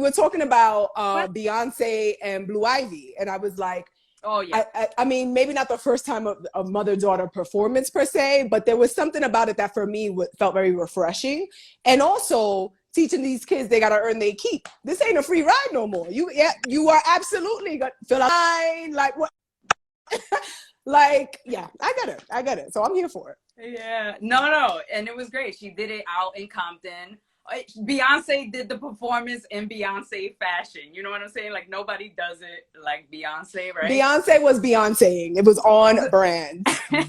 were talking about What? Beyonce and Blue Ivy, and I was like, Oh yeah. I mean, maybe not the first time of a mother-daughter performance per se, but there was something about it that for me felt very refreshing. And also teaching these kids they gotta earn their keep. This ain't a free ride no more. You are absolutely gonna fill out line, like what like, yeah, I get it. So I'm here for it. Yeah. No. And it was great. She did it out in Compton. Beyonce did the performance in Beyonce fashion. You know what I'm saying? Like nobody does it like Beyonce, right? Beyonce was Beyonceing. It was on brand.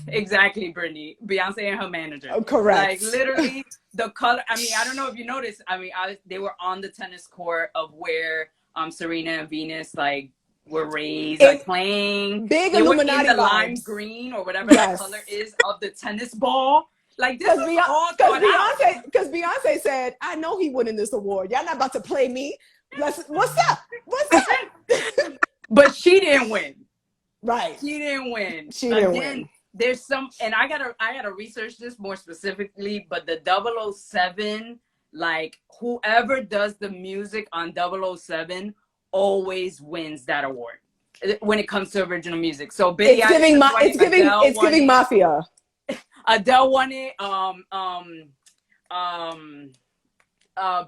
Exactly, Brittany. Beyonce and her manager. Oh, correct. Like literally the color. I mean, I don't know if you noticed. I mean, they were on the tennis court of where Serena and Venus like were raised, like playing. Big they Illuminati were in the vibes. lime green or whatever that color is of the tennis ball. Like this was all thought out. Because Beyonce said, "I know he winning this award. Y'all not about to play me. What's up? But she didn't win. Right. She didn't win. She didn't win. There's some, and I gotta research this more specifically, but the 007, like whoever does the music on 007 always wins that award when it comes to original music. So Billie it's giving Mafia. Adele won it.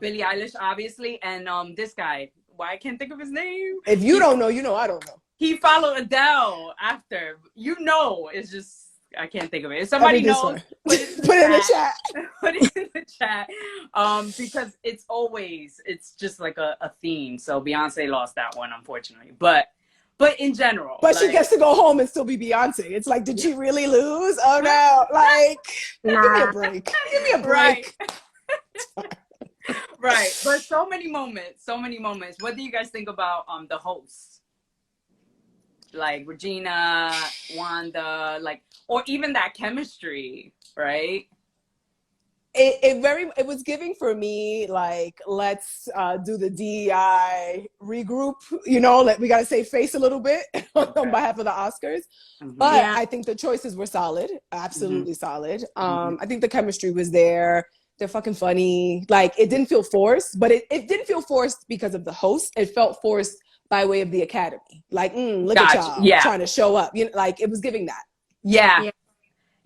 Billie Eilish, obviously, and this guy. Why I can't think of his name. If you don't know, you know I don't know. He followed Adele after. You know, it's just I can't think of it. If somebody knows, put it in the chat. Put it in the chat. Because it's just like a theme. So Beyonce lost that one, unfortunately. But in general. But she gets to go home and still be Beyonce. It's like, did she really lose? Oh no. Like, give me a break. Give me a break. Right. But so many moments. What do you guys think about the hosts? Like Regina, Wanda, like, or even that chemistry, right? It was giving for me, like, let's do the DEI regroup, you know, like we got to save face a little bit on behalf of the Oscars. But I think the choices were solid, absolutely solid. I think the chemistry was there. They're fucking funny. Like, it didn't feel forced, but it didn't feel forced because of the host. It felt forced by way of the Academy. Like, look at y'all trying to show up. You know, like, it was giving that.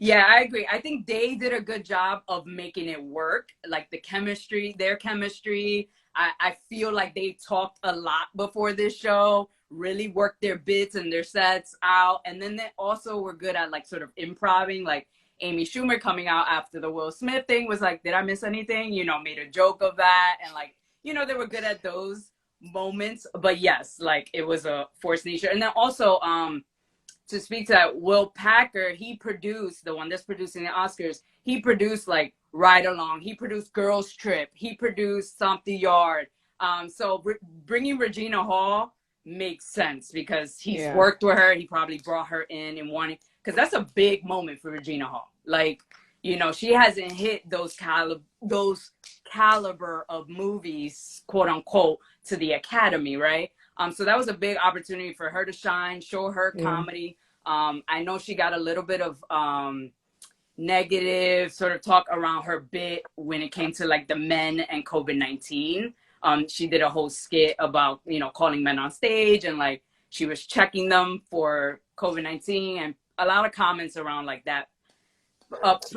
Yeah, I agree. I think they did a good job of making it work. Like the chemistry, their chemistry. I feel like they talked a lot before this show, really worked their bits and their sets out. And then they also were good at like sort of improvising, like Amy Schumer coming out after the Will Smith thing was like, did I miss anything? You know, made a joke of that. And like, you know, they were good at those moments. But yes, like it was a forced nature. And then also, to speak to that, Will Packer, he produced, the one that's producing the Oscars, he produced like Ride Along, he produced Girls Trip, he produced Stomp the Yard. So bringing Regina Hall makes sense because he's worked with her. He probably brought her in and wanted, because that's a big moment for Regina Hall. Like, you know, she hasn't hit those caliber of movies, quote unquote, to the Academy, right? So that was a big opportunity for her to shine, show her comedy. I know she got a little bit of negative sort of talk around her bit when it came to like the men and COVID-19. She did a whole skit about, you know, calling men on stage and like she was checking them for COVID-19 and a lot of comments around like that.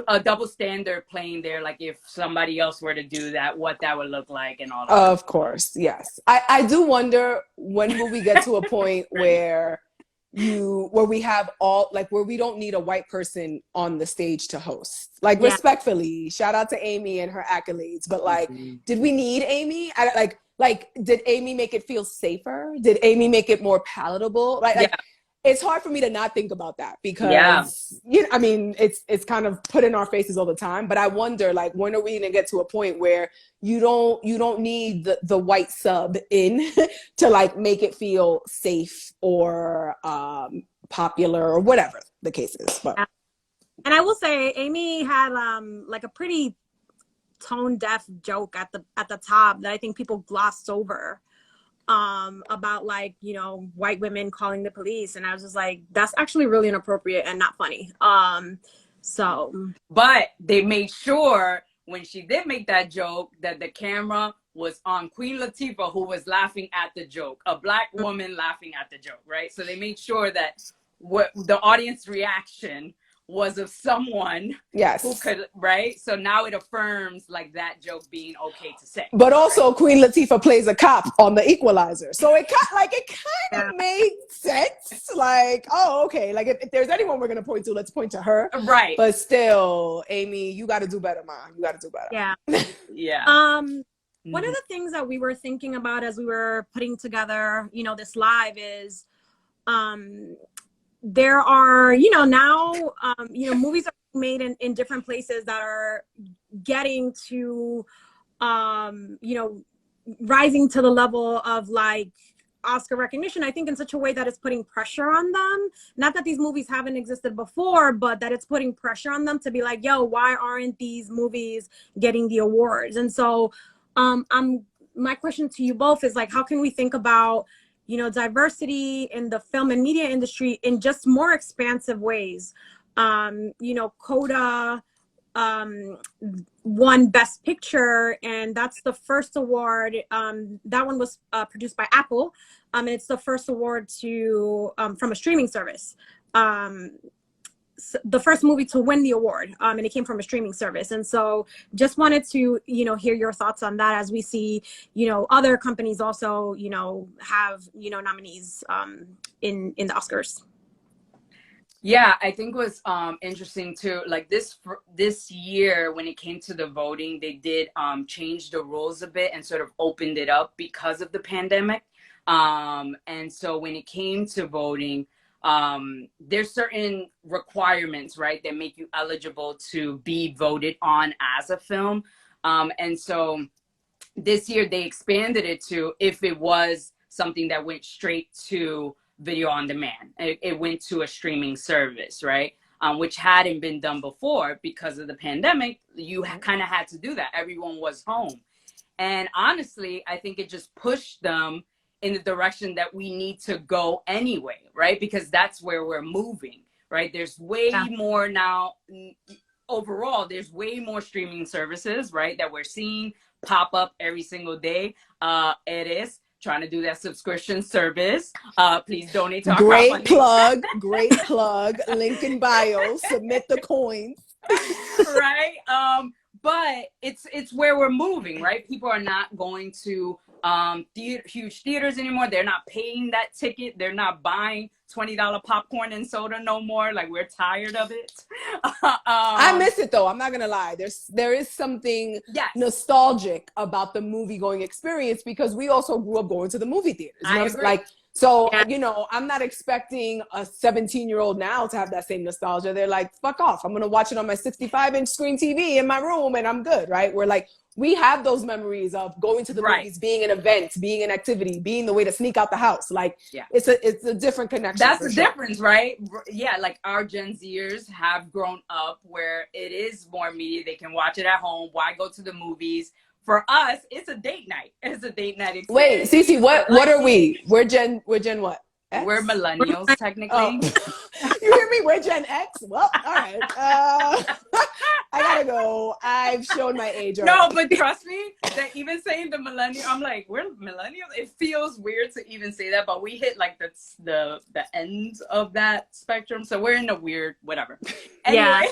A double standard playing there, like if somebody else were to do that, what that would look like and all that. Of course, yes. I do wonder, when will we get to a point where we have all, like, where we don't need a white person on the stage to host? Like, respectfully, shout out to Amy and her accolades, but like, did we need Amy? Like, did Amy make it feel safer? Did Amy make it more palatable? Like it's hard for me to not think about that because, you know, I mean, it's kind of put in our faces all the time, but I wonder, like, when are we going to get to a point where you don't need the white sub in to like make it feel safe or popular or whatever the case is. But. And I will say Amy had like a pretty tone deaf joke at the top that I think people glossed over. About like, you know, white women calling the police, and I was just like, that's actually really inappropriate and not funny. So but they made sure when she did make that joke that the camera was on Queen Latifah, who was laughing at the joke, a Black woman laughing at the joke, right? So they made sure that what the audience reaction was of someone who could, right? So now it affirms like that joke being okay to say. But also, right? Queen Latifah plays a cop on The Equalizer, so it kind of made sense. Like, oh, okay. Like if there's anyone we're gonna point to, let's point to her. Right. But still, Amy, you got to do better, ma. You got to do better. Yeah. Yeah. One of the things that we were thinking about as we were putting together, you know, this live is, there are, you know, now, you know, movies are made in different places that are getting to, you know, rising to the level of like Oscar recognition, I think in such a way that it's putting pressure on them. Not that these movies haven't existed before, but that it's putting pressure on them to be like, yo, why aren't these movies getting the awards? And so my question to you both is like, how can we think about, you know, diversity in the film and media industry in just more expansive ways? You know, Coda won Best Picture, and that's the first award. That one was produced by Apple. And it's the first award to from a streaming service. The first movie to win the award, and it came from a streaming service. And so just wanted to, you know, hear your thoughts on that as we see, you know, other companies also, you know, have, you know, nominees in the Oscars. Yeah, I think was interesting too. Like this year, when it came to the voting, they did change the rules a bit and sort of opened it up because of the pandemic. And so when it came to voting, there's certain requirements, right, that make you eligible to be voted on as a film. And so this year they expanded it to if it was something that went straight to video on demand. It went to a streaming service, right? Which hadn't been done before because of the pandemic. You kind of had to do that. Everyone was home. And honestly, I think it just pushed them in the direction that we need to go anyway, right? Because that's where we're moving, right? There's way more now. Overall, there's way more streaming services, right, that we're seeing pop up every single day. Eres, trying to do that subscription service. Please donate to our Great plug. Great plug. Link in bio. Submit the coins. Right. But it's where we're moving, right? People are not going to huge theaters anymore. They're not paying that ticket. They're not buying $20 popcorn and soda no more. Like, we're tired of it. I miss it though. I'm not gonna lie. There is something nostalgic about the movie going experience because we also grew up going to the movie theaters. You know? Like, so, you know, I'm not expecting a 17-year-old now to have that same nostalgia. They're like, fuck off. I'm going to watch it on my 65-inch screen TV in my room and I'm good, right? We're like, we have those memories of going to the movies, being an event, being an activity, being the way to sneak out the house. Like, it's a different connection. That's the difference, right? Yeah, like our Gen Zers have grown up where it is more media. They can watch it at home. Why go to the movies? For us, it's a date night. It's a date night experience. Wait, Cece, what are we? We're Gen what? X? We're millennials, technically. Oh. You hear me? We're Gen X? Well, all right. I gotta go. I've shown my age already. No, but trust me, that even saying the millennial, I'm like, we're millennials. It feels weird to even say that, but we hit like the ends of that spectrum. So we're in a weird whatever. Anyway,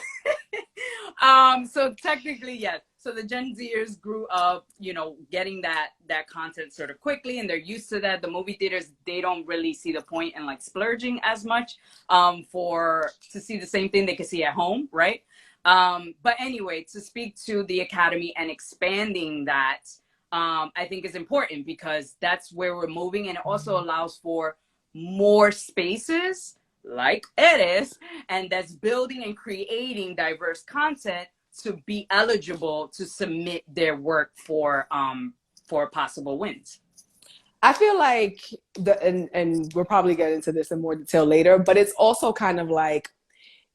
so technically, yes. So the Gen Zers grew up, you know, getting that content sort of quickly, and they're used to that. The movie theaters, they don't really see the point in like splurging as much to see the same thing they can see at home, right? But anyway, to speak to the Academy and expanding that, I think is important because that's where we're moving, and it also allows for more spaces like Eres, and that's building and creating diverse content to be eligible to submit their work for possible wins. I feel like and we'll probably get into this in more detail later, but it's also kind of like,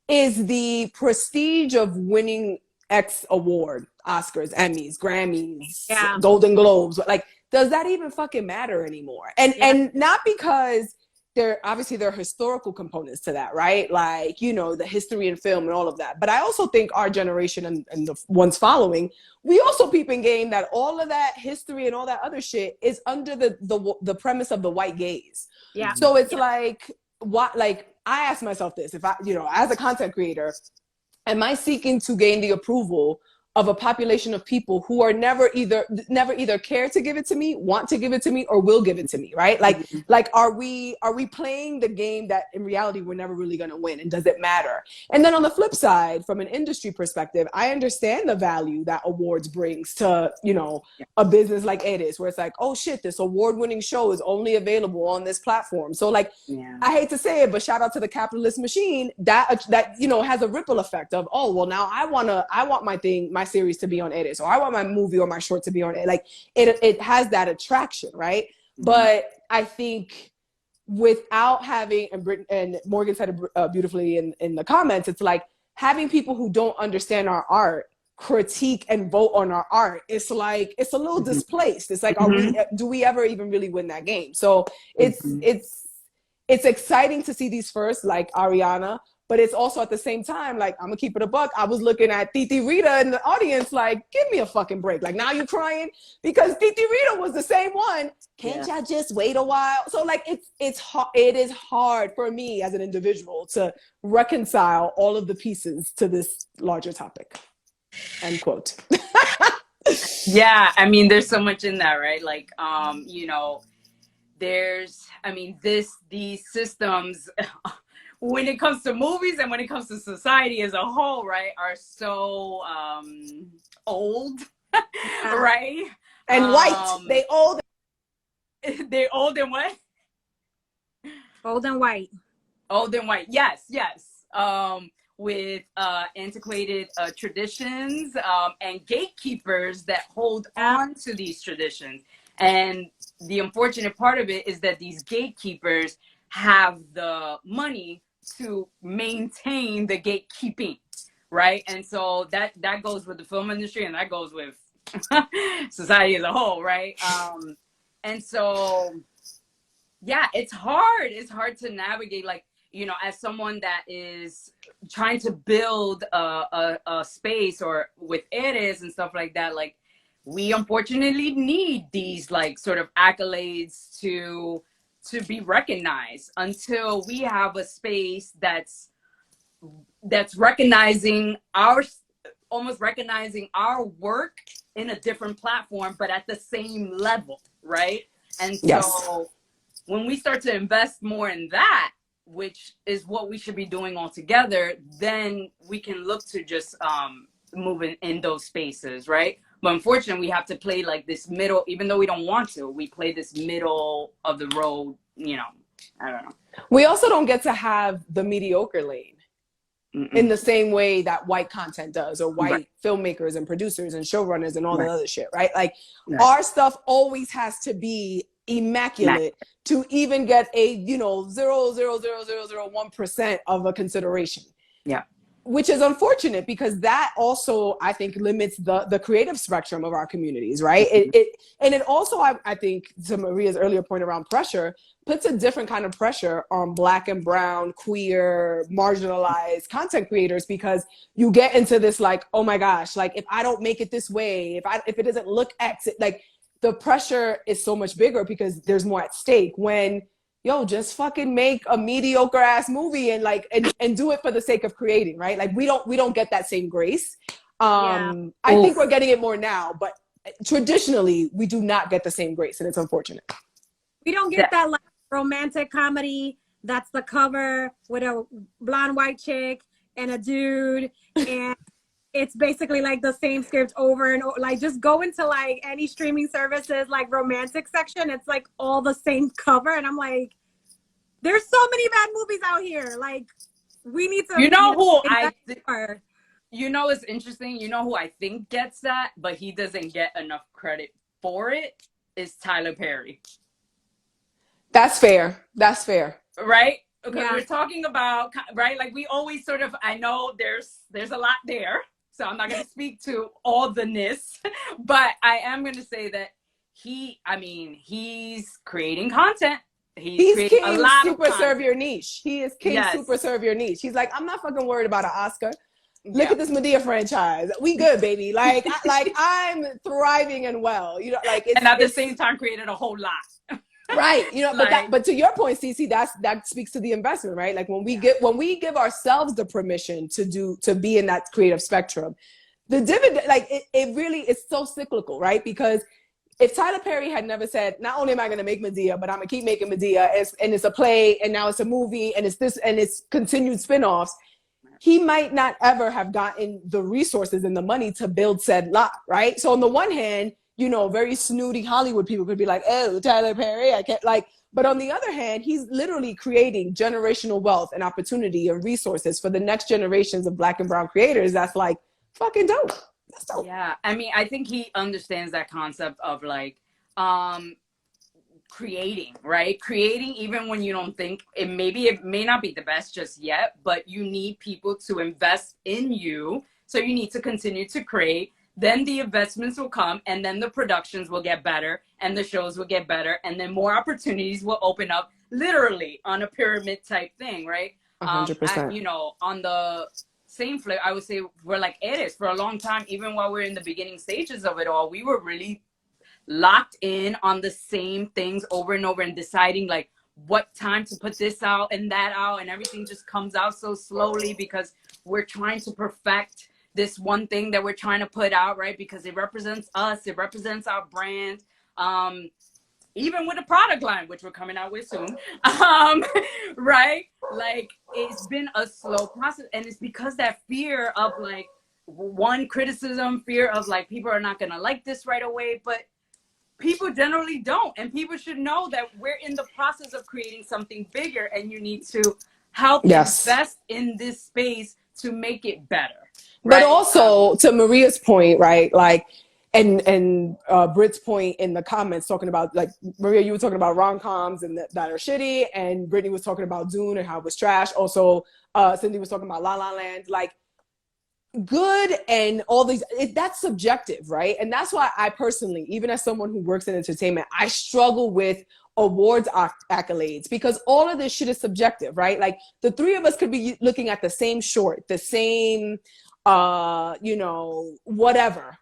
is the prestige of winning X award, Oscars, Emmys, Grammys, Golden Globes, like, does that even fucking matter anymore? And not because obviously there are historical components to that, right? Like, you know, the history in film and all of that. But I also think our generation and the ones following, we also peep in game that all of that history and all that other shit is under the premise of the white gaze. Yeah. So it's like, what, like, I ask myself this, if I, you know, as a content creator, am I seeking to gain the approval of a population of people who are never either care to give it to me, want to give it to me, or will give it to me, right? Like are we playing the game that in reality we're never really going to win, and does it matter? And then on the flip side, from an industry perspective, I understand the value that awards brings to, you know, a business like Eres, where it's like, oh shit, this award-winning show is only available on this platform. So like, I hate to say it, but shout out to the capitalist machine that you know has a ripple effect of, oh well, now I want my series to be on Eres, or I want my movie or my short to be on it. Like it has that attraction, right? But I think without having, and Morgan said it beautifully in the comments, it's like having people who don't understand our art critique and vote on our art. It's like, it's a little displaced. It's like, do we ever even really win that game? So it's exciting to see these first, like Ariana, but it's also at the same time, like, I'm gonna keep it a buck. I was looking at Titi Rita in the audience, like, give me a fucking break. Like, now you're crying because Titi Rita was the same one. Can't y'all just wait a while? So like, it is hard for me as an individual to reconcile all of the pieces to this larger topic. End quote. Yeah, I mean, there's so much in that, right? Like, you know, these systems, when it comes to movies and when it comes to society as a whole, right, are so old, right? And white. They're old and what? Old and white. Old and white. Yes. With antiquated traditions and gatekeepers that hold on to these traditions. And the unfortunate part of it is that these gatekeepers have the money to maintain the gatekeeping, right? And so that goes with the film industry, and that goes with society as a whole, right? And so, yeah, it's hard to navigate, like, you know, as someone that is trying to build a space, or with Eres and stuff like that, like, we unfortunately need these, like, sort of accolades to be recognized until we have a space that's recognizing almost recognizing our work in a different platform, but at the same level, right? And so when we start to invest more in that, which is what we should be doing all together, then we can look to just move in those spaces, right? But unfortunately, we have to play like this middle, even though we don't want to, we play this middle of the road, you know, I don't know. We also don't get to have the mediocre lane in the same way that white content does, or white filmmakers and producers and showrunners and all that other shit, right? Like our stuff always has to be immaculate to even get a, you know, 0.00001% of a consideration. Yeah. Which is unfortunate, because that also, I think, limits the creative spectrum of our communities, right? It also, I think, to Maria's earlier point around pressure, puts a different kind of pressure on Black and brown, queer, marginalized content creators, because you get into this, like, oh my gosh, like, if I don't make it this way, if it doesn't look X, like, the pressure is so much bigger because there's more at stake. When, yo, just fucking make a mediocre ass movie and like, and do it for the sake of creating, right? Like, we don't get that same grace. I think we're getting it more now, but traditionally we do not get the same grace, and it's unfortunate. We don't get that, like, romantic comedy that's the cover with a blonde white chick and a dude, and it's basically like the same script over and over. Like, just go into like any streaming services, like romantic section, it's like all the same cover, and I'm like, there's so many bad movies out here. Like, we need to, you know who you know, it's interesting, you know who I think gets that, but he doesn't get enough credit for it, is Tyler Perry. That's fair. Right? Because we're talking about, right, like, we always sort of, I know there's a lot there, so I'm not going to speak to all the ness, but I am going to say that he's creating content. He's creating a king lot super of serve content. your niche. He is king Yes. super serve your niche. He's like, I'm not fucking worried about an Oscar. Look Yeah. at this Medea franchise. We good, baby. Like, I'm thriving and well. You know, like it's, and at the same time created a whole lot. Right. You know, Like, but to your point, Cece, that speaks to the investment, right? Like when we give ourselves the permission to be in that creative spectrum, the dividend, like it really is so cyclical, right? Because if Tyler Perry had never said, not only am I going to make Medea, but I'm going to keep making Medea, and it's a play, and now it's a movie, and it's this, and it's continued spinoffs, he might not ever have gotten the resources and the money to build said lot, right? So on the one hand, you know, very snooty Hollywood people could be like, oh, Tyler Perry, I can't, like, but on the other hand, he's literally creating generational wealth and opportunity and resources for the next generations of Black and brown creators. That's like fucking dope. Yeah, I mean, I think he understands that concept of like creating, right? Creating even when you don't think it may not be the best just yet, but you need people to invest in you. So you need to continue to create. Then the investments will come, and then the productions will get better, and the shows will get better, and then more opportunities will open up, literally on a pyramid type thing, right? 100%. You know, on the same flip, I would say we're like eres for a long time. Even while we're in the beginning stages of it all, we were really locked in on the same things over and over and deciding like what time to put this out and that out, and everything just comes out so slowly because we're trying to perfect this one thing that we're trying to put out, right? Because it represents us, it represents our brand. Even with the product line, which we're coming out with soon, right? Like, it's been a slow process, and it's because that fear of like one criticism, fear of like people are not gonna like this right away, but people generally don't, and people should know that we're in the process of creating something bigger, and you need to help invest in this space to make it better. Right? But also to Maria's point, right? Like, and Britt's point in the comments talking about, like, Maria, you were talking about rom-coms and that are shitty, and Brittany was talking about Dune and how it was trash. Also, Cindy was talking about La La Land. Like, good and all these, that's subjective, right? And that's why I personally, even as someone who works in entertainment, I struggle with awards accolades, because all of this shit is subjective, right? Like, the three of us could be looking at the same short, the same, you know, whatever.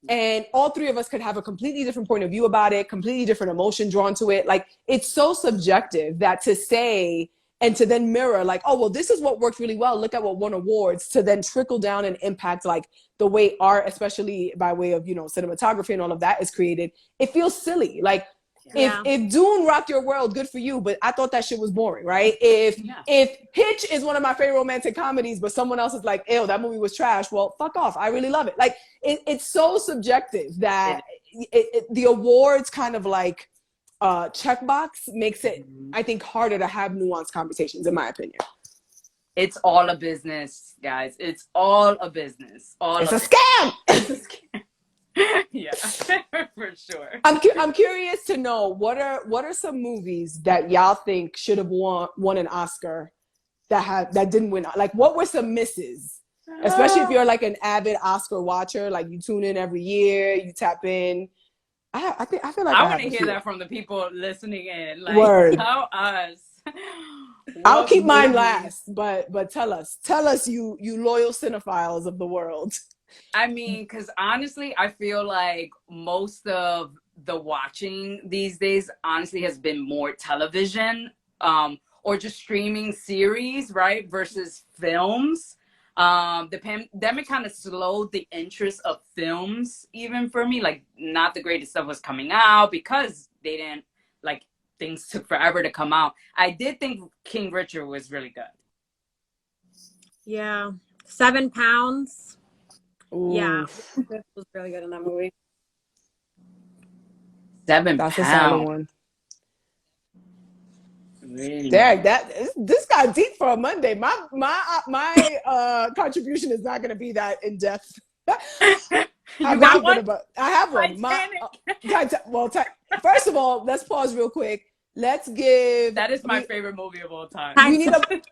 And all three of us could have a completely different point of view about it, completely different emotion drawn to it. Like, it's so subjective that to say and to then mirror like, oh, well, this is what worked really well, look at what won awards, to then trickle down and impact like the way art, especially by way of, you know, cinematography and all of that is created, it feels silly. Like, if Dune rocked your world, good for you, but I thought that shit was boring, right? If Hitch is one of my favorite romantic comedies, but someone else is like, ew, that movie was trash, well, fuck off, I really love it. Like, it's so subjective that the awards kind of like checkbox makes it, I think, harder to have nuanced conversations, in my opinion. It's all a business, guys. It's all a business. It's a scam. It's a scam. Yeah, for sure. I'm curious to know what are some movies that y'all think should have won an Oscar that didn't win. Like, what were some misses? Especially if you're like an avid Oscar watcher, like you tune in every year, you tap in. I feel like I want to hear that from the people listening in. Like, Word. Tell us. I'll keep mine last, but tell us, you loyal cinephiles of the world. I mean, because honestly, I feel like most of the watching these days honestly has been more television or just streaming series, right? Versus films. The pandemic kind of slowed the interest of films even for me. Like, not the greatest stuff was coming out because they didn't, like, things took forever to come out. I did think King Richard was really good. Yeah. 7 pounds. Ooh. Yeah, it was really good in that movie. 7 That's pounds. a solid one. Really? Derek, this got deep for a Monday. My contribution is not going to be that in depth. I have one. First of all, let's pause real quick. Let's give. That is my favorite movie of all time.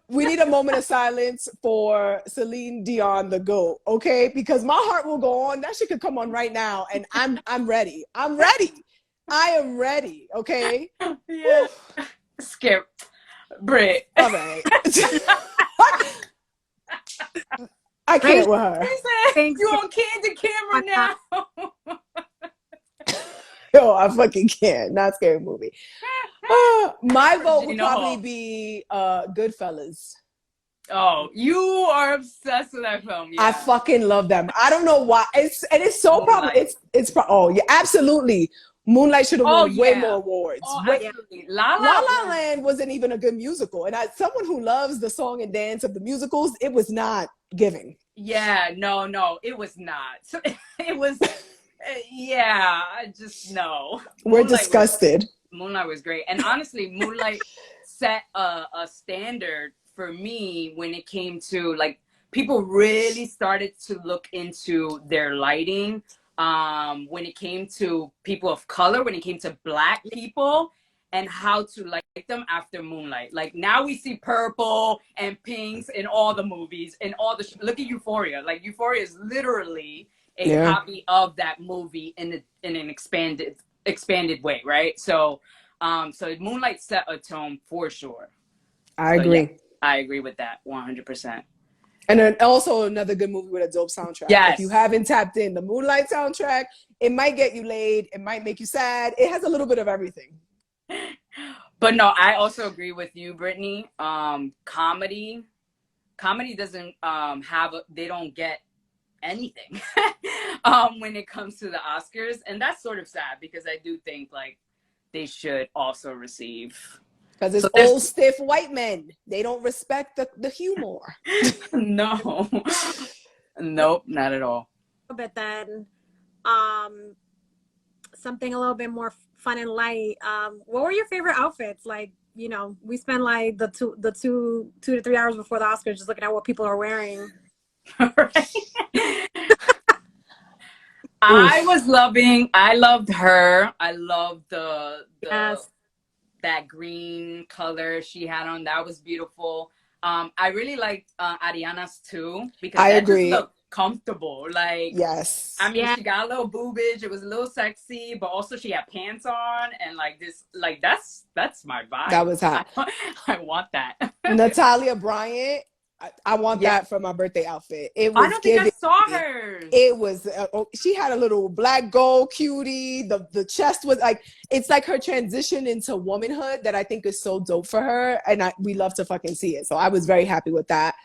We need a moment of silence for Celine Dion, the GOAT, okay? Because my heart will go on. That shit could come on right now, and I'm ready. I am ready, okay? Yeah. Skip. Brit. All right. I can't with her. Thanks. You on candid camera now. Yo, I fucking can't. Not Scary Movie. My vote would probably be Goodfellas. Oh, you are obsessed with that film. Yeah. I fucking love them. I don't know why. It's so probably oh yeah, absolutely. Moonlight should have won way more awards. Oh, absolutely. La La Land wasn't even a good musical, and as someone who loves the song and dance of the musicals, it was not giving. Yeah, no, it was not. It was, yeah, no. We're disgusted. Moonlight was great, and honestly, Moonlight set a standard for me when it came to like people really started to look into their lighting. When it came to people of color, when it came to Black people, and how to like them after Moonlight. Like now we see purple and pinks in all the movies, and all the look at Euphoria. Like Euphoria is literally a copy of that movie in an expanded way, right? So Moonlight set a tone for sure. I agree. Yeah, I agree with that 100%. And then also another good movie with a dope soundtrack. Yes. If you haven't tapped in the Moonlight soundtrack, it might get you laid. It might make you sad. It has a little bit of everything. But no, I also agree with you, Brittany. Comedy doesn't they don't get anything when it comes to the Oscars, and that's sort of sad because I do think like they should also receive. Because it's old stiff white men. They don't respect the humor. No. Nope, not at all. But then something a little bit more fun and light. What were your favorite outfits? Like, you know, we spend like the two to 3 hours before the Oscars just looking at what people are wearing. I loved her. I loved the that green color she had on. That was beautiful. I really liked Ariana's too, because I agree. Just looked comfortable. Like, yes. I mean, she got a little boobage. It was a little sexy, but also she had pants on, and like this, like that's my vibe. That was hot. I want that. Natalia Bryant. I want that for my birthday outfit. It was. I don't think I saw her. It was. She had a little black gold cutie. The chest was like. It's like her transition into womanhood that I think is so dope for her, and we love to fucking see it. So I was very happy with that.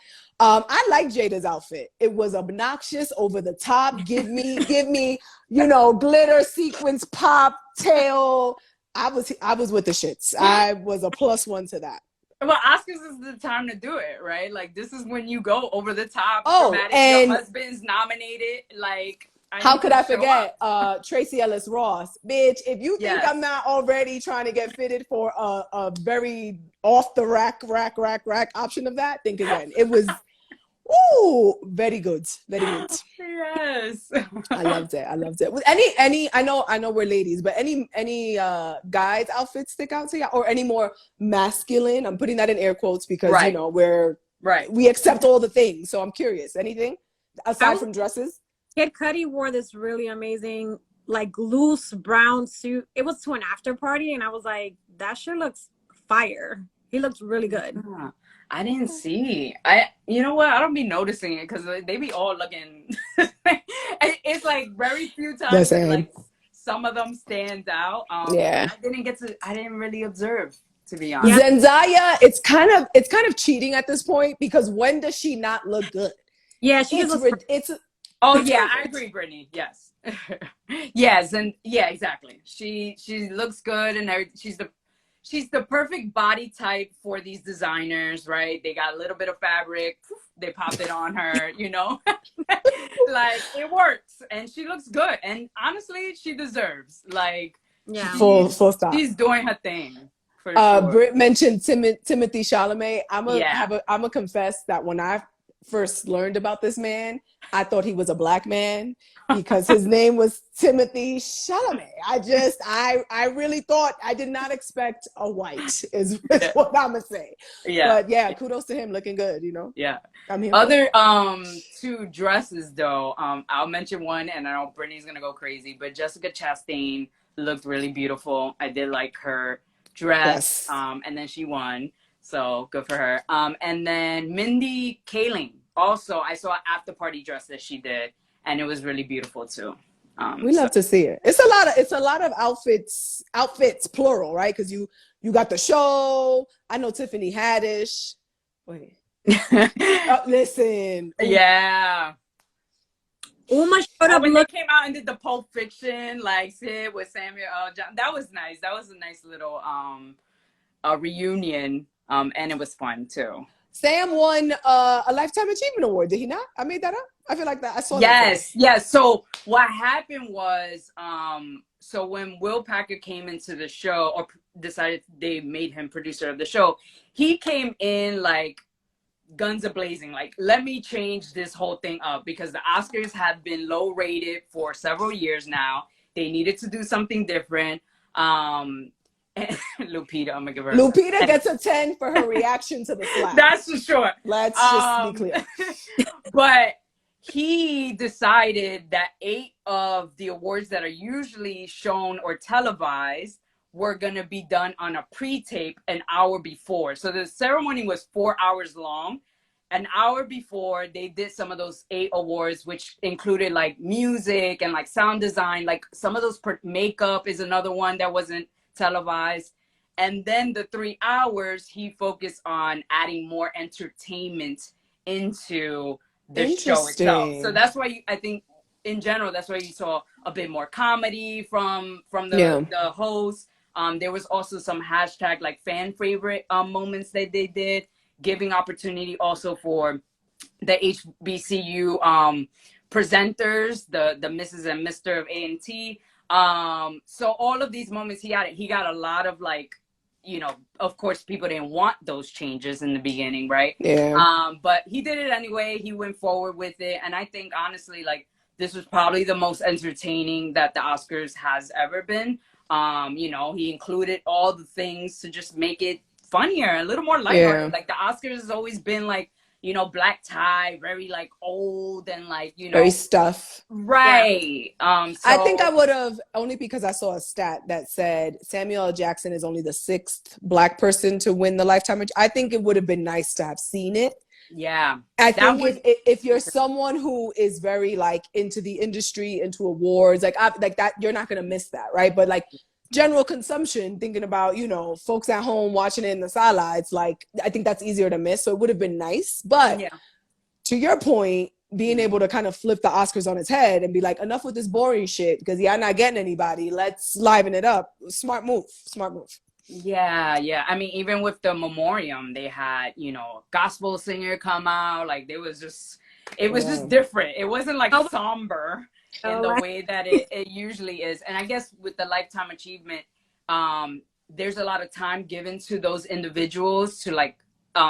I like Jada's outfit. It was obnoxious, over the top. Give me, you know, glitter, sequins, pop, tail. I was with the shits. I was a +1 to that. Well, Oscars is the time to do it, right? Like, this is when you go over the top. Oh, dramatic. and your husband's nominated. Like, how could I forget Tracy Ellis Ross? Bitch, if you think I'm not already trying to get fitted for a very off the rack option of that, think again. It was very good. Very good. Yes. I loved it. With any I know we're ladies, but any guys outfits stick out to you, or any more masculine? I'm putting that in air quotes because you know we accept all the things. So I'm curious. Anything aside from dresses? Kid Cudi wore this really amazing, like, loose brown suit. It was to an after party, and I was like, that sure looks fire. He looks really good. I didn't see. You know what? I don't be noticing it because they be all looking. It's like very few times like some of them stand out. I didn't really observe, to be honest. Zendaya, it's kind of cheating at this point, because when does she not look good? Yeah, it's I agree, Brittany. Yes. Yes, and exactly. She looks good, and she's the perfect body type for these designers, right? They got a little bit of fabric, they popped it on her, you know? Like, it works, and she looks good, and honestly, she deserves, like, full stop. She's doing her thing. For sure. Britt mentioned Timothy Chalamet. I'm gonna confess that when I first learned about this man, I thought he was a black man because his name was Timothy Chalamet. I really thought, I did not expect a white is what I'm gonna say. Yeah. But kudos to him, looking good, you know? Yeah. I'm here. Other two dresses though, I'll mention one, and I know Brittany's gonna go crazy, but Jessica Chastain looked really beautiful. I did like her dress. Yes. And then she won. So good for her. And then Mindy Kaling. Also, I saw an after party dress that she did, and it was really beautiful too. We love to see it. It's a lot of outfits plural, right? Because you got the show. I know Tiffany Haddish. Wait. Listen. Yeah. Uma showed up. When they came out and did the Pulp Fiction, like Sid with Samuel L. Jackson, that was nice. That was a nice little reunion, and it was fun too. Sam won a Lifetime Achievement Award. Did he not? I made that up. I feel like that. I saw that. Yes. Yes. So what happened was, so when Will Packer came into the show, or decided they made him producer of the show, he came in like guns a-blazing, like, let me change this whole thing up, because the Oscars have been low rated for several years now. They needed to do something different. Lupita, I'm gonna give her Lupita gets a 10 for her reaction to the slap. That's for sure. Let's just be clear. But he decided that 8 of the awards that are usually shown or televised were gonna be done on a pre-tape an hour before. So the ceremony was 4 hours long. An hour before, they did some of those 8 awards, which included like music and like sound design. Like some of those makeup is another one that wasn't televised. And then the 3 hours, he focused on adding more entertainment into the show itself. So that's why I think in general, that's why you saw a bit more comedy from the host. There was also some hashtag like fan favorite moments that they did, giving opportunity also for the HBCU presenters, the Mrs. and Mr. of A&T. So all of these moments he got a lot of like, you know, of course people didn't want those changes in the beginning, right? Yeah. But he did it anyway. He went forward with it. And I think honestly, like, this was probably the most entertaining that the Oscars has ever been. You know, he included all the things to just make it funnier, a little more lighthearted. Yeah. Like the Oscars has always been like, you know, black tie, very like old and like, you know, very stuff. Right. So I think I would have, only because I saw a stat that said Samuel L. Jackson is only the 6th Black person to win the Lifetime. I think it would have been nice to have seen it. Yeah. I think if you're someone who is very like into the industry, into awards, like that, you're not going to miss that, right? But like general consumption, thinking about, you know, folks at home watching it in the sala, it's like, I think that's easier to miss. So it would have been nice. But to your point, being able to kind of flip the Oscars on its head and be like, enough with this boring shit, because y'all not getting anybody. Let's liven it up. Smart move. Smart move. Yeah, yeah. I mean, even with the memoriam, they had, you know, gospel singer come out. Like, it was just different. It wasn't like somber in the way that it usually is. And I guess with the Lifetime Achievement, there's a lot of time given to those individuals to like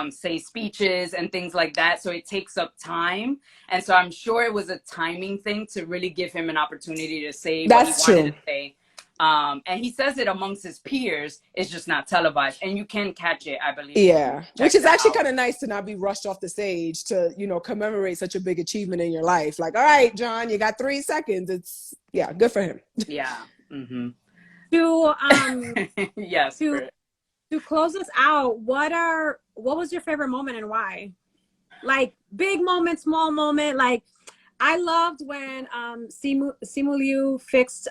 say speeches and things like that. So it takes up time. And so I'm sure it was a timing thing to really give him an opportunity to say what he wanted to say. And he says it amongst his peers. It's just not televised, and you can catch it, I believe. Yeah, which is actually kind of nice to not be rushed off the stage to, you know, commemorate such a big achievement in your life. Like, all right, John, you got 3 seconds. It's good for him. Yeah. Mm-hmm. Yes. To close us out, what was your favorite moment and why? Like big moment, small moment, like. I loved when Simu Liu fixed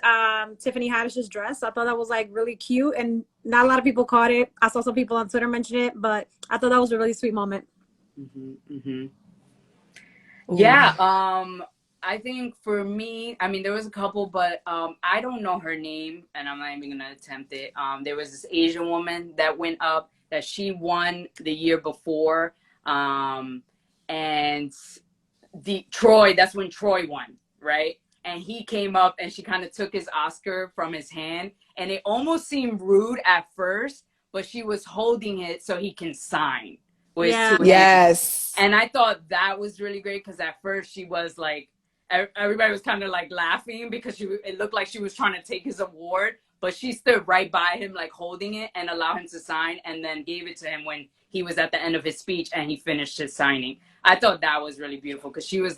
Tiffany Haddish's dress. I thought that was like really cute, and not a lot of people caught it. I saw some people on Twitter mention it, but I thought that was a really sweet moment. Mm-hmm, mm-hmm. Yeah, I think for me, I mean, there was a couple, but I don't know her name, and I'm not even gonna attempt it. There was this Asian woman that went up, that she won the year before, and that's when Troy won, right? And he came up and she kind of took his Oscar from his hand, and it almost seemed rude at first, but she was holding it so he can sign with 2 hands. And I thought that was really great, because at first she was like, everybody was kind of like laughing because it looked like she was trying to take his award, but she stood right by him, like holding it and allow him to sign, and then gave it to him when he was at the end of his speech and he finished his signing. I thought that was really beautiful, because she was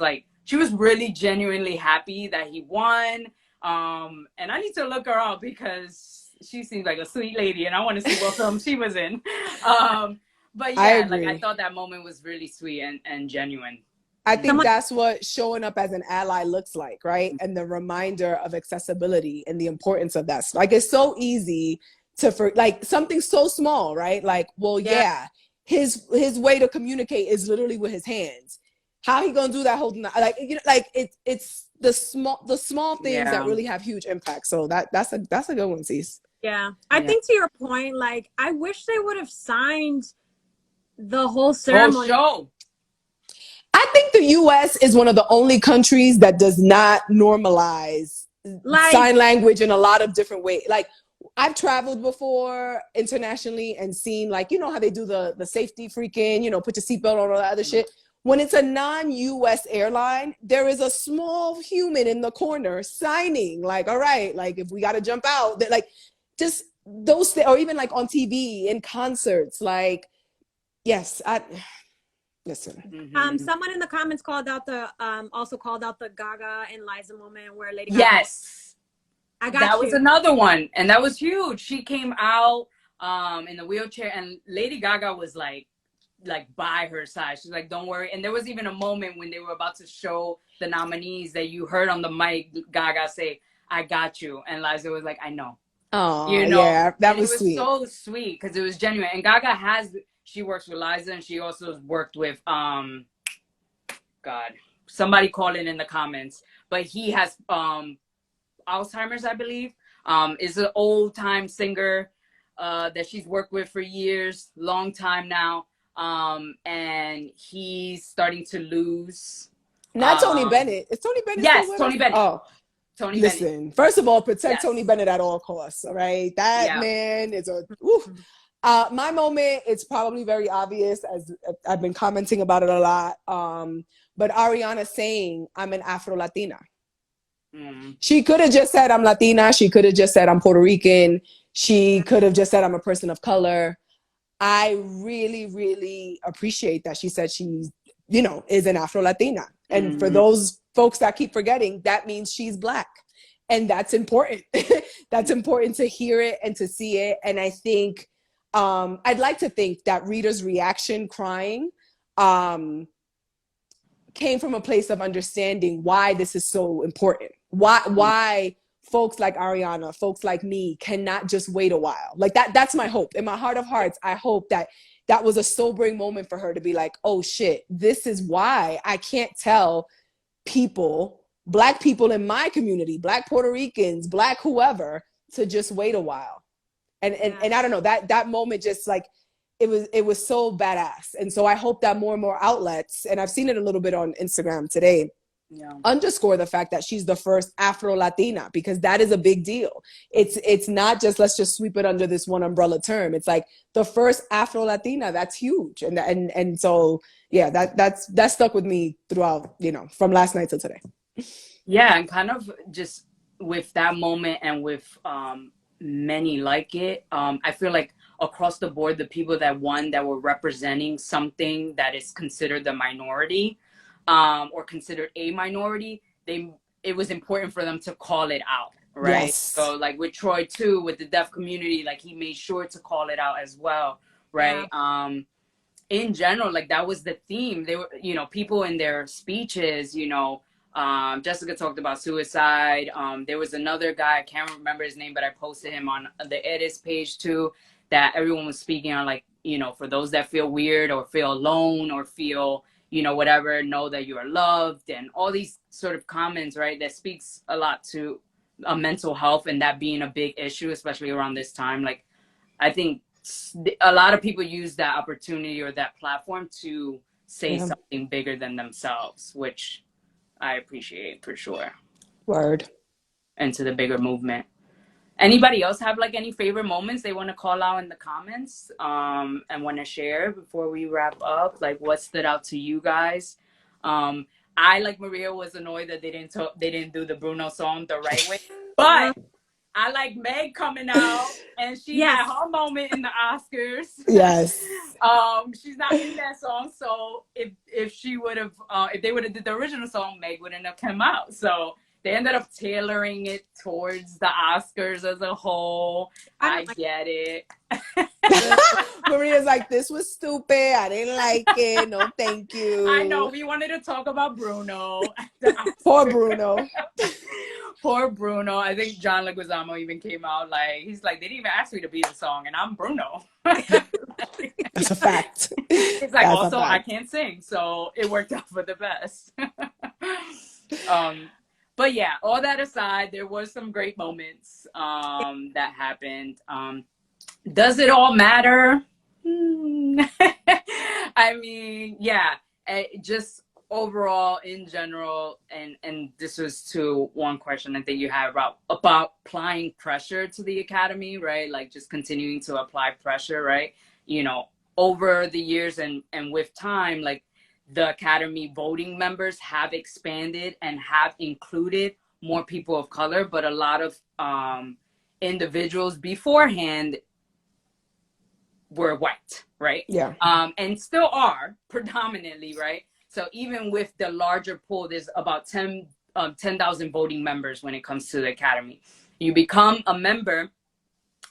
really genuinely happy that he won. And I need to look her up, because she seems like a sweet lady, and I want to see what film she was in. But I yeah, like I agree. thought that moment was really sweet and genuine. I think that's what showing up as an ally looks like, right? And the reminder of accessibility and the importance of that. Like, it's so easy to like something so small, right? Like, well, yeah, his way to communicate is literally with his hands. How he gonna do that holding that? Like, you know, like it's the small things that really have huge impact. So that's a good one, Cease. Yeah. I think to your point, like, I wish they would have signed the whole ceremony. Show. I think the US is one of the only countries that does not normalize sign language in a lot of different ways. Like, I've traveled before internationally and seen, like, you know how they do the safety freaking, you know, put your seatbelt on, all that other shit. When it's a non-US airline, there is a small human in the corner signing, like, all right, like, if we got to jump out, that, like, just those, or even like on TV in concerts, like, yes, listen. Someone in the comments called out also called out the Gaga and Liza moment where Lady Gaga. Yes, that was another one, and that was huge. She came out in the wheelchair, and Lady Gaga was like by her side. She's like, "Don't worry." And there was even a moment when they were about to show the nominees that you heard on the mic Gaga say, "I got you," and Liza was like, "I know." Oh, you know, yeah, that was sweet. So sweet because it was genuine. And Gaga she works with Liza, and she also worked with God, somebody call in the comments, but he has Alzheimer's, I believe. Is an old time singer that she's worked with for years, long time now. And he's starting to lose. Not Tony Bennett. Is Tony Bennett yes, still with Tony us? Bennett. Oh, Tony listen. Bennett. First of all, protect Tony Bennett at all costs. All right, that man is a. Woof. My moment, it's probably very obvious, as I've been commenting about it a lot. But Ariana saying, "I'm an Afro-Latina." She could have just said, "I'm Latina." She could have just said, "I'm Puerto Rican." She could have just said, "I'm a person of color." I really, really appreciate that she said she's, you know, is an Afro-Latina. And for those folks that keep forgetting, that means she's Black. And that's important. That's important to hear it and to see it. And I think, I'd like to think that Rita's reaction crying came from a place of understanding why this is so important. Why folks like Ariana, folks like me cannot just wait a while. Like that's my hope. In my heart of hearts, I hope that was a sobering moment for her to be like, oh shit, this is why I can't tell people, Black people in my community, Black Puerto Ricans, Black whoever, to just wait a while. And I don't know, that moment just like, it was so badass. And so I hope that more and more outlets, and I've seen it a little bit on Instagram today, underscore the fact that she's the first Afro-Latina, because that is a big deal. It's not just, let's just sweep it under this one umbrella term. It's like the first Afro-Latina, that's huge. And so, yeah, that stuck with me throughout, you know, from last night till today. Yeah, and kind of just with that moment and with many like it, I feel like across the board, the people that won that were representing something that is considered the minority, or considered a minority, it was important for them to call it out, right? Yes. So like with Troy too, with the deaf community, like he made sure to call it out as well, right? Yeah. In general, like that was the theme. They were, you know, people in their speeches, you know, Jessica talked about suicide. There was another guy, I can't remember his name, but I posted him on the Eres page too, that everyone was speaking on, like, you know, for those that feel weird or feel alone or feel, you know, whatever, know that you are loved, and all these sort of comments, right, that speaks a lot to mental health and that being a big issue, especially around this time. Like, I think a lot of people use that opportunity or that platform to say something bigger than themselves, which I appreciate for sure. Word. And to the bigger movement. Anybody else have like any favorite moments they want to call out in the comments and want to share before we wrap up? Like, what stood out to you guys? I, like Maria, was annoyed that they didn't do the Bruno song the right way, but I like Meg coming out, and she had her moment in the Oscars. Yes. She's not in that song, so if she would have, if they would have did the original song, Meg wouldn't have come out. So They ended up tailoring it towards the Oscars as a whole. I get it. Maria's like, this was stupid. I didn't like it. No, thank you. I know. We wanted to talk about Bruno. Poor Bruno. Poor Bruno. I think John Leguizamo even came out like, he's like, they didn't even ask me to be the song, and I'm Bruno. That's a fact. He's like, also, I can't sing, so it worked out for the best. But yeah, all that aside, there was some great moments that happened. Does it all matter? I mean, yeah, just overall in general, and this was to one question I think you had about applying pressure to the Academy, right? Like just continuing to apply pressure, right? You know, over the years and with time, like the Academy voting members have expanded and have included more people of color, but a lot of individuals beforehand were white, right? Yeah. And still are predominantly, right? So even with the larger pool, there's about 10,000 voting members when it comes to the Academy. You become a member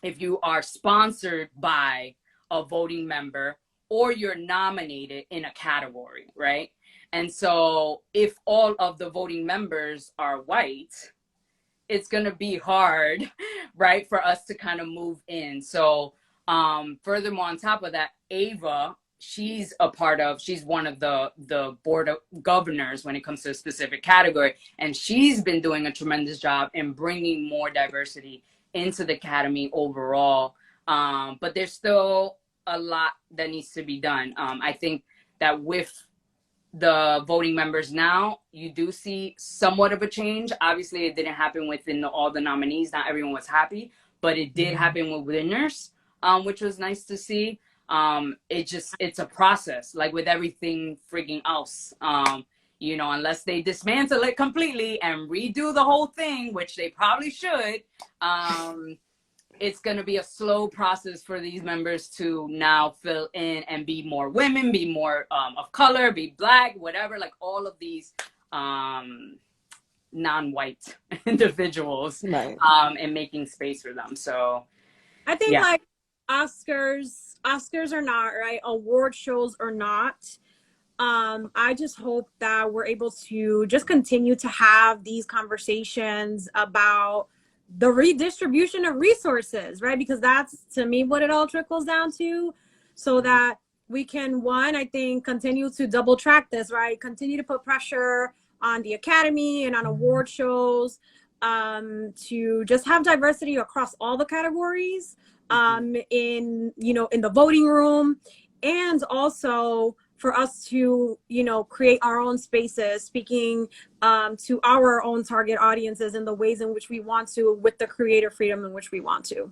if you are sponsored by a voting member or you're nominated in a category, right? And so if all of the voting members are white, it's going to be hard, right, for us to kind of move in. So furthermore, on top of that, Ava, she's one of the board of governors when it comes to a specific category. And she's been doing a tremendous job in bringing more diversity into the Academy overall. But there's still a lot that needs to be done. I think that with the voting members now, you do see somewhat of a change. Obviously, it didn't happen within all the nominees. Not everyone was happy, but it did happen with winners, which was nice to see. It's a process, like with everything freaking else. You know, unless they dismantle it completely and redo the whole thing, which they probably should, it's going to be a slow process for these members to now fill in and be more women, be more of color, be black, whatever, like all of these non-white individuals, right. And making space for them. So I think like Oscars or not, right? Award shows or not. I just hope that we're able to just continue to have these conversations about the redistribution of resources, right? Because that's, to me, what it all trickles down to, so that we can, one, I think, continue to double track this, right? Continue to put pressure on the Academy and on award shows to just have diversity across all the categories in the voting room, and also for us to, create our own spaces, speaking to our own target audiences in the ways in which we want to, with the creative freedom in which we want to.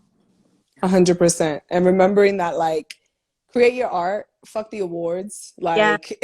100%. And remembering that, like, create your art, fuck the awards. Like,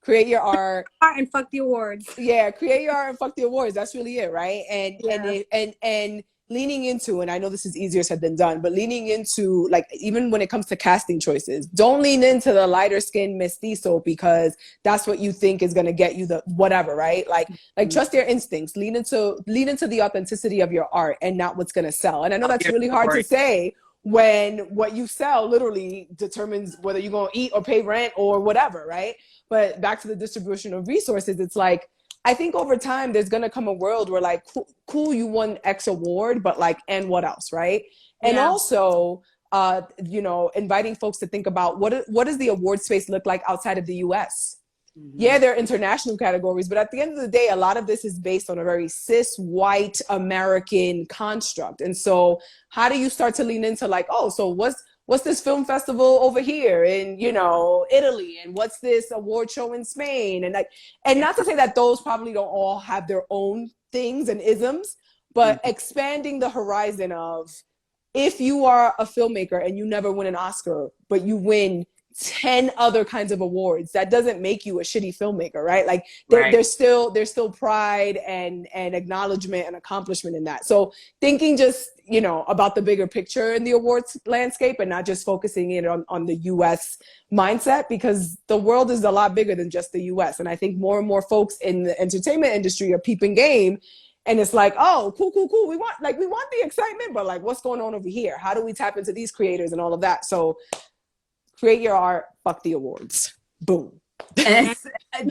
create your art and fuck the awards. Yeah, create your art and fuck the awards. That's really it, right? And leaning into, and I know this is easier said than done, but leaning into, like, even when it comes to casting choices, don't lean into the lighter skinned mestizo because that's what you think is going to get you the whatever, right? Like trust your instincts, lean into the authenticity of your art and not what's going to sell. And I know that's really hard to say when what you sell literally determines whether you're going to eat or pay rent or whatever, right? But back to the distribution of resources, it's like, I think over time, there's going to come a world where, like, cool, you won X award, but, like, and what else, right? And also, inviting folks to think about what does the award space look like outside of the U.S.? Mm-hmm. Yeah, there are international categories, but at the end of the day, a lot of this is based on a very cis, white, American construct. And so how do you start to lean into, like, oh, so what's this film festival over here in, Italy? And what's this award show in Spain? And not to say that those probably don't all have their own things and isms, but expanding the horizon of, if you are a filmmaker and you never win an Oscar, but you win 10 other kinds of awards, that doesn't make you a shitty filmmaker, right? Like there's still pride and acknowledgement and accomplishment in that. So thinking just, about the bigger picture in the awards landscape and not just focusing in on the US mindset, because the world is a lot bigger than just the US. And I think more and more folks in the entertainment industry are peeping game And it's like, oh, cool. We want the excitement, but like, what's going on over here? How do we tap into these creators and all of that? So create your art, fuck the awards. Boom. And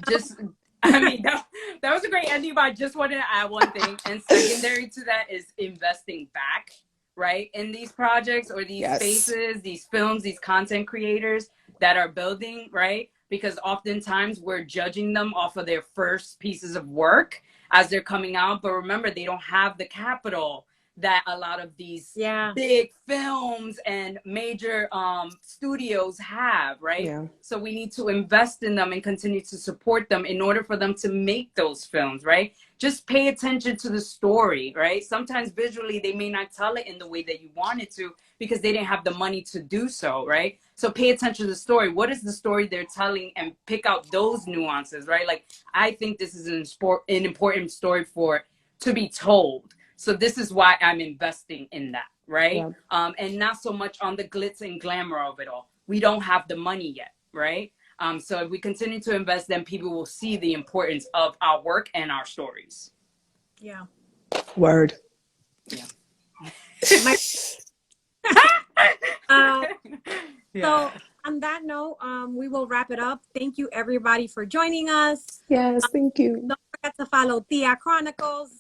just, I mean, that was a great ending, but I just wanted to add one thing. And secondary to that is investing back, right? In these projects or these spaces, these films, these content creators that are building, right? Because oftentimes we're judging them off of their first pieces of work as they're coming out. But remember, they don't have the capital that a lot of these big films and major studios have, right? Yeah. So we need to invest in them and continue to support them in order for them to make those films, right? Just pay attention to the story, right? Sometimes visually they may not tell it in the way that you want it to because they didn't have the money to do so, right? So pay attention to the story. What is the story they're telling and pick out those nuances, right? Like, I think this is an important story to be told. So this is why I'm investing in that, right? Yeah. And not so much on the glitz and glamour of it all. We don't have the money yet, right? So if we continue to invest, then people will see the importance of our work and our stories. Yeah. Word. Yeah. So on that note, we will wrap it up. Thank you everybody for joining us. Yes, thank you. Don't forget to follow Tia Chronicles.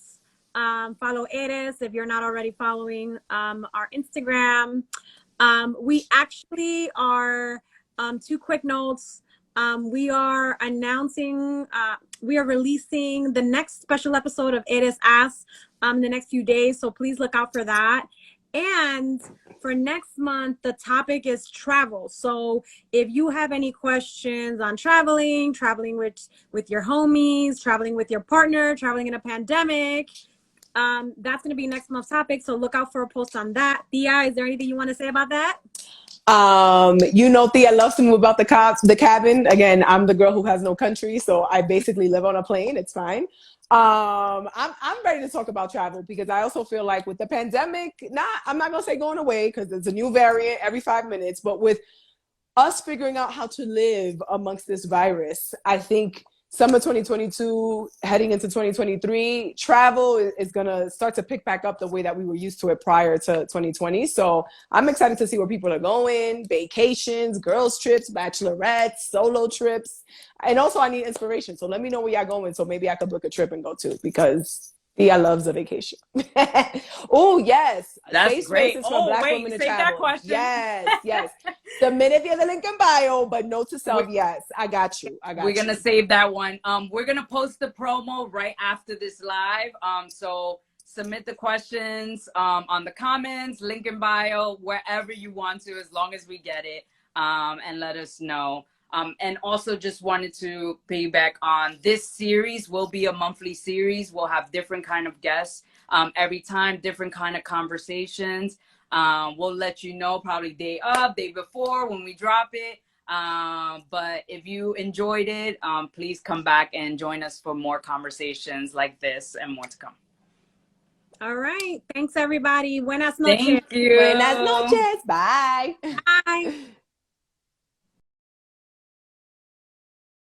Follow Eres if you're not already following our Instagram. We actually are, 2 quick notes. We are announcing, we are releasing the next special episode of Eres As in the next few days. So please look out for that. And for next month, the topic is travel. So if you have any questions on traveling with your homies, traveling with your partner, traveling in a pandemic, that's going to be next month's topic. So look out for a post on that. Thea, is there anything you want to say about that? Thea loves to move about the cabin. Again, I'm the girl who has no country, so I basically live on a plane. It's fine. I'm ready to talk about travel because I also feel like with the pandemic, I'm not gonna say going away because there's a new variant every 5 minutes, but with us figuring out how to live amongst this virus, I think summer 2022 heading into 2023, travel is going to start to pick back up the way that we were used to it prior to 2020. So I'm excited to see where people are going, vacations, girls trips, bachelorettes, solo trips. And also I need inspiration. So let me know where y'all going so maybe I could book a trip and go too because Thea loves a vacation. Oh, yes. That's Face great. races for Black women to travel. That question. Yes. Submit it via the link in bio, but note to self, yes, I got you. We're going to save that one. We're going to post the promo right after this live. So submit the questions on the comments, link in bio, wherever you want to, as long as we get it, and let us know. And also just wanted to piggyback on this series will be a monthly series. We'll have different kind of guests every time, different kind of conversations. We'll let you know probably day before when we drop it. But if you enjoyed it, please come back and join us for more conversations like this and more to come. All right. Thanks, everybody. Buenas noches. Thank you. Buenas noches. Bye.